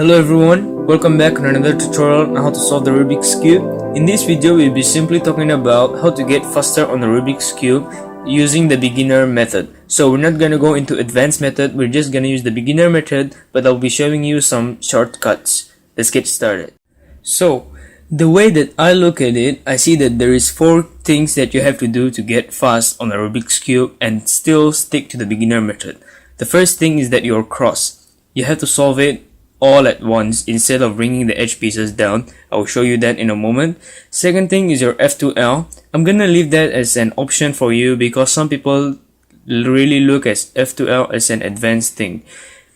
Hello everyone, welcome back on another tutorial on how to solve the Rubik's Cube. In this video, we'll be simply talking about how to get faster on the Rubik's Cube using the beginner method. So we're not gonna go into advanced method, we're just gonna use the beginner method, but I'll be showing you some shortcuts. Let's get started. So, the way that I look at it, I see that there is 4 things that you have to do to get fast on the Rubik's Cube and still stick to the beginner method. The first thing is that your cross. You have to solve it all at once instead of bringing the edge pieces down. I will show you that in a moment. Second thing is your F2L. I'm gonna leave that as an option for you because some people really look at F2L as an advanced thing.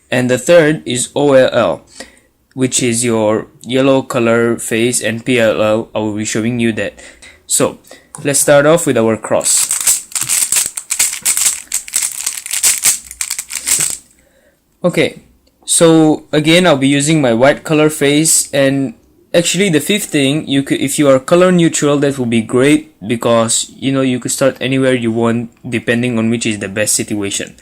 And the third is OLL, which is your yellow color face, and PLL. I will be showing you that. So let's start off with our cross. Okay, so again, I'll be using my white color face, and actually the fifth thing, you could, if you are color neutral, that will be great because you could start anywhere you want depending on which is the best situation.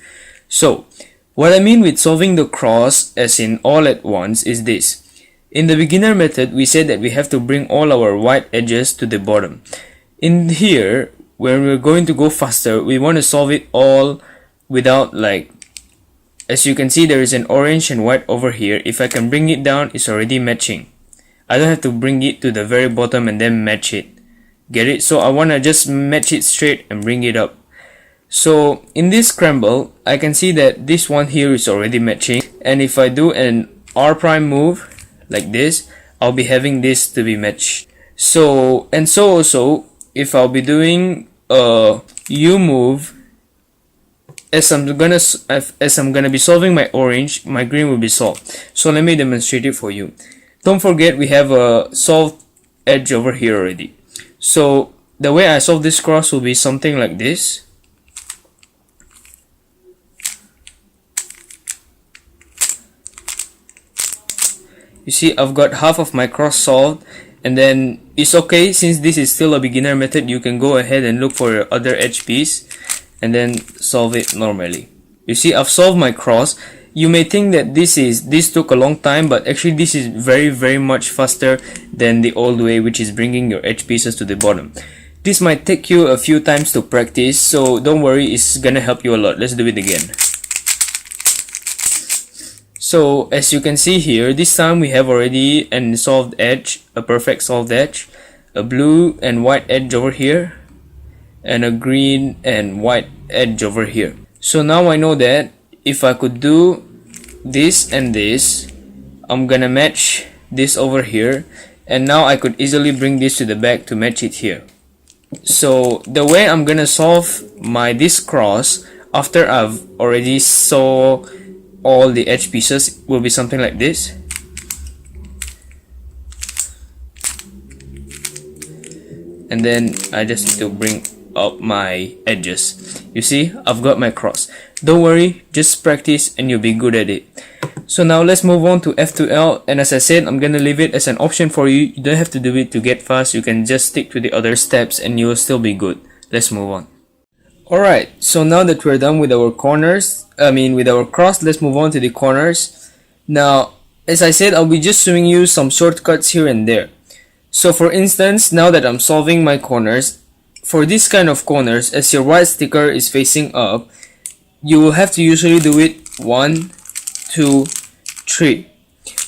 So what I mean with solving the cross as in all at once is this. In the beginner method, we said that we have to bring all our white edges to the bottom. In here, when we're going to go faster, we want to solve it all without, like, as you can see, there is an orange and white over here. If I can bring it down, it's already matching. I don't have to bring it to the very bottom and then match it. Get it? So I want to just match it straight and bring it up. So in this scramble, I can see that this one here is already matching. And if I do an R prime move like this, I'll be having this to be matched. So also, if I'll be doing a U move, as I'm gonna be solving my orange, my green will be solved. So let me demonstrate it for you. Don't forget we have a solved edge over here already. So the way I solve this cross will be something like this. You see, I've got half of my cross solved, and then it's okay, since this is still a beginner method, you can go ahead and look for your other edge piece and then solve it normally. You see, I've solved my cross. You may think that this took a long time, but actually this is very much faster than the old way, which is bringing your edge pieces to the bottom. This might take you a few times to practice, so don't worry, it's gonna help you a lot. Let's do it again. So as you can see here, this time we have already an solved edge, a perfect solved edge, a blue and white edge over here, and a green and white edge over here. So now I know that if I could do this and this, I'm gonna match this over here, and now I could easily bring this to the back to match it here. So the way I'm gonna solve this cross after I've already saw all the edge pieces will be something like this. And then I just need to bring up my edges. You see, I've got my cross. Don't worry, just practice and you'll be good at it. So now let's move on to F2L, and as I said, I'm gonna leave it as an option for you. You don't have to do it to get fast. You can just stick to the other steps and you'll still be good. Let's move on. Alright, so now that we're done with our with our cross, let's move on to the corners. Now, as I said, I'll be just showing you some shortcuts here and there. So for instance, now that I'm solving my corners, for this kind of corners, as your white sticker is facing up, you will have to usually do it 1, 2, 3.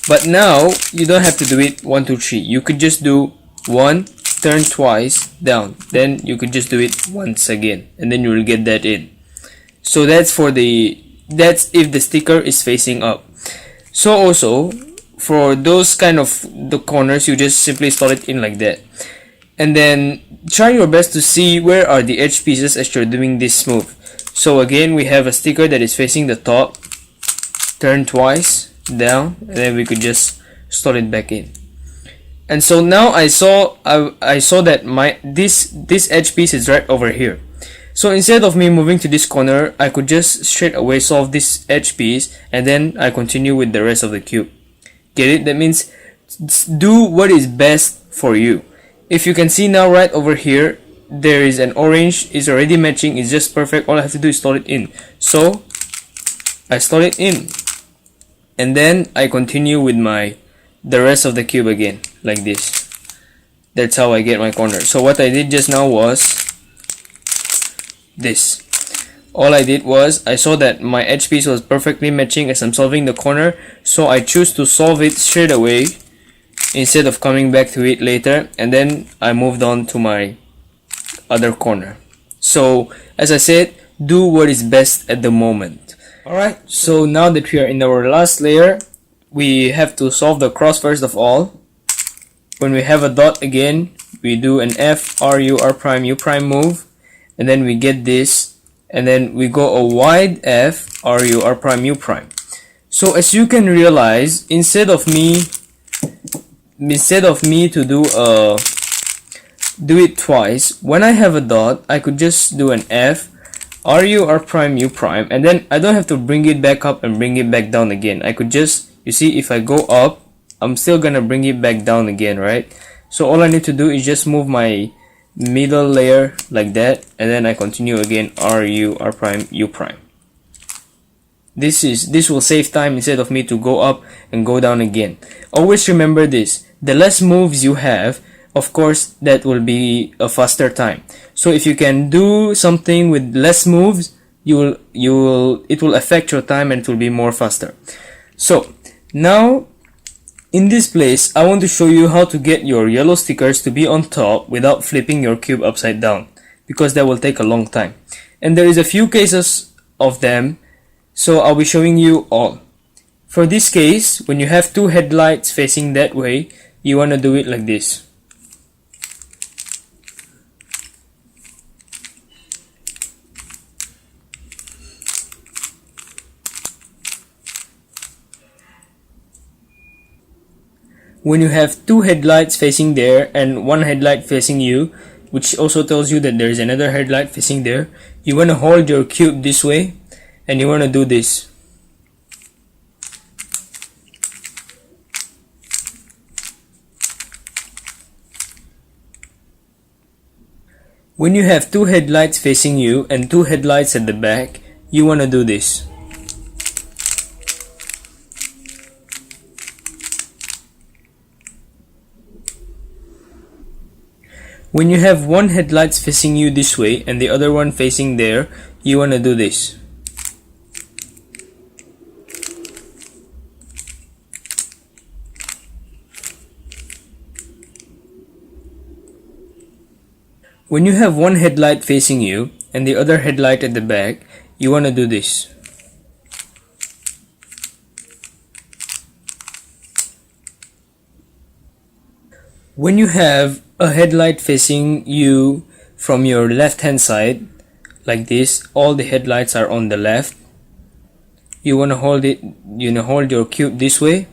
But now, you don't have to do it 1, 2, 3. You could just do 1, turn twice, down. Then you could just do it once again, and then you will get that in. So that's if the sticker is facing up. So also, for those kind of the corners, you just simply slot it in like that. And then try your best to see where are the edge pieces as you're doing this move. So again, we have a sticker that is facing the top, turn twice, down, and then we could just slot it back in. And so now I saw that this edge piece is right over here. So instead of me moving to this corner, I could just straight away solve this edge piece, and then I continue with the rest of the cube. Get it? That means do what is best for you. If you can see now, right over here, there is an orange, is already matching, it's just perfect. All I have to do is slot it in. So I slot it in. and then I continue with the rest of the cube again, like this. That's how I get my corner. So what I did just now was this. All I did was I saw that my edge piece was perfectly matching as I'm solving the corner, so I choose to solve it straight away instead of coming back to it later, and then I moved on to my other corner. So as I said, do what is best at the moment. Alright, so now that we are in our last layer, we have to solve the cross first of all. When we have a dot again, we do an F, R, U, R prime, U prime move, and then we get this, and then we go a wide F, R, U, R prime, U prime. So as you can realize, instead of me to do it twice, when I have a dot, I could just do an F, R, U, R prime, U prime, and then I don't have to bring it back up and bring it back down again. I could just, you see, if I go up, I'm still gonna bring it back down again, right? So all I need to do is just move my middle layer like that, and then I continue again, R, U, R prime, U prime. This will save time instead of me to go up and go down again. Always remember this: the less moves you have, of course, that will be a faster time. So if you can do something with less moves, it will affect your time and it will be more faster. So now in this place, I want to show you how to get your yellow stickers to be on top without flipping your cube upside down, because that will take a long time. And there is a few cases of them, so I'll be showing you all. For this case, when you have two headlights facing that way, you want to do it like this. When you have two headlights facing there and one headlight facing you, which also tells you that there is another headlight facing there, you want to hold your cube this way and you want to do this. When you have two headlights facing you and two headlights at the back, you want to do this. When you have one headlight facing you this way and the other one facing there, you want to do this. When you have one headlight facing you and the other headlight at the back, you want to do this. When you have a headlight facing you from your left hand side, like this, all the headlights are on the left, you want to hold it, hold your cube this way.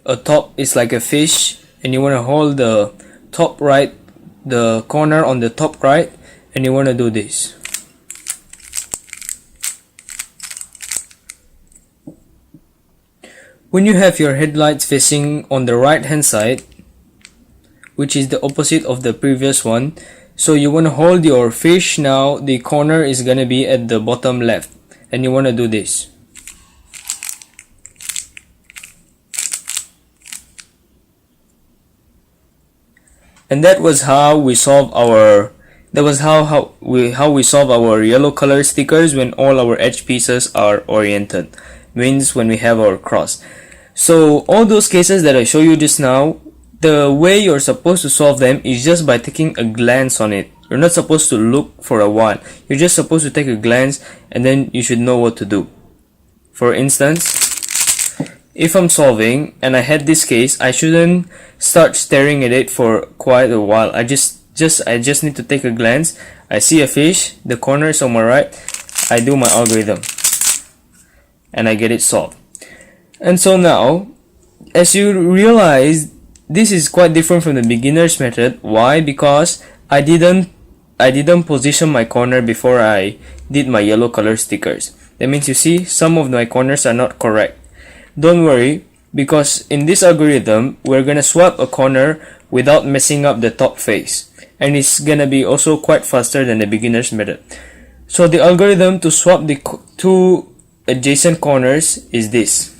A top is like a fish, and you want to hold the top right, the corner on the top right, and you want to do this. When you have your headlights facing on the right hand side, which is the opposite of the previous one, so you want to hold your fish. Now the corner is gonna be at the bottom left, and you want to do this. And that was how we solve our we solve our yellow color stickers when all our edge pieces are oriented, means when we have our cross. So all those cases that I show you just now, the way you're supposed to solve them is just by taking a glance on it. You're not supposed to look for a while. You're just supposed to take a glance and then you should know what to do. For instance, if I'm solving and I had this case, I shouldn't start staring at it for quite a while. I just need to take a glance. I see a fish, the corner is on my right, I do my algorithm and I get it solved. And so now, as you realize, this is quite different from the beginner's method. Why? Because I didn't position my corner before I did my yellow color stickers. That means you see some of my corners are not correct. Don't worry, because in this algorithm we're gonna swap a corner without messing up the top face, and it's gonna be also quite faster than the beginner's method. So the algorithm to swap the two adjacent corners is this.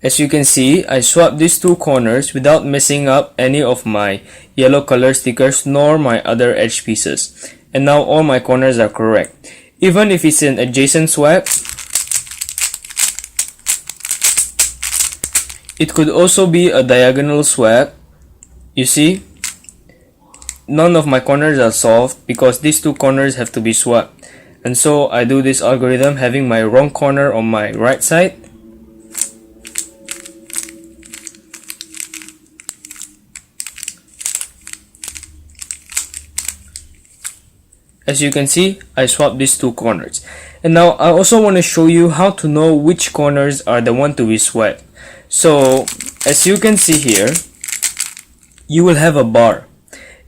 As you can see, I swapped these two corners without messing up any of my yellow color stickers nor my other edge pieces. And now all my corners are correct. Even if it's an adjacent swap, it could also be a diagonal swap. You see, none of my corners are solved because these two corners have to be swapped. And so I do this algorithm having my wrong corner on my right side. As you can see, I swapped these two corners. And now I also want to show you how to know which corners are the one to be swapped. So as you can see here, you will have a bar.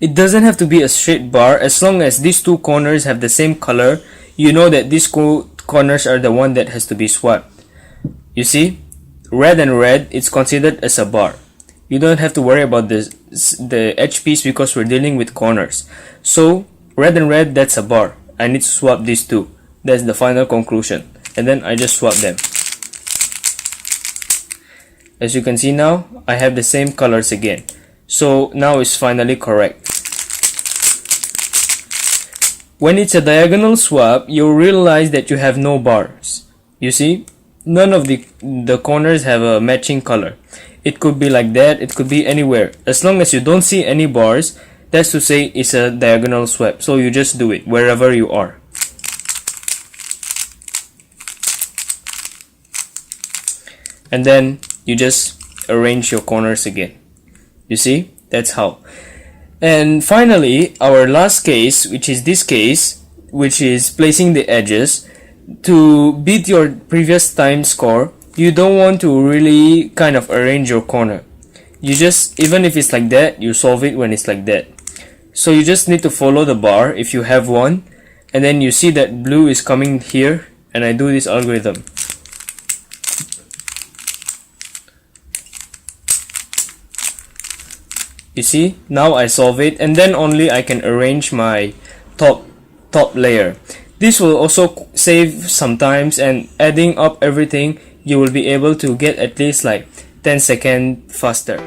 It doesn't have to be a straight bar. As long as these two corners have the same color, you know that these corners are the one that has to be swapped. You see, red and red, it's considered as a bar. You don't have to worry about the edge piece because we're dealing with corners. So red and red, that's a bar. I need to swap these two. That's the final conclusion. And then I just swap them. As you can see now, I have the same colors again. So now it's finally correct. When it's a diagonal swap, you'll realize that you have no bars. You see, none of the corners have a matching color. It could be like that, it could be anywhere. As long as you don't see any bars, that's to say it's a diagonal swap. So you just do it wherever you are. And then you just arrange your corners again. You see, that's how. And finally, our last case, which is this case, which is placing the edges. To beat your previous time score, you don't want to really kind of arrange your corner. You just, even if it's like that, you solve it when it's like that. So you just need to follow the bar if you have one, and then you see that blue is coming here, and I do this algorithm. You see, now I solve it, and then only I can arrange my top layer. This will also save some times, and adding up everything, you will be able to get at least like 10 seconds faster.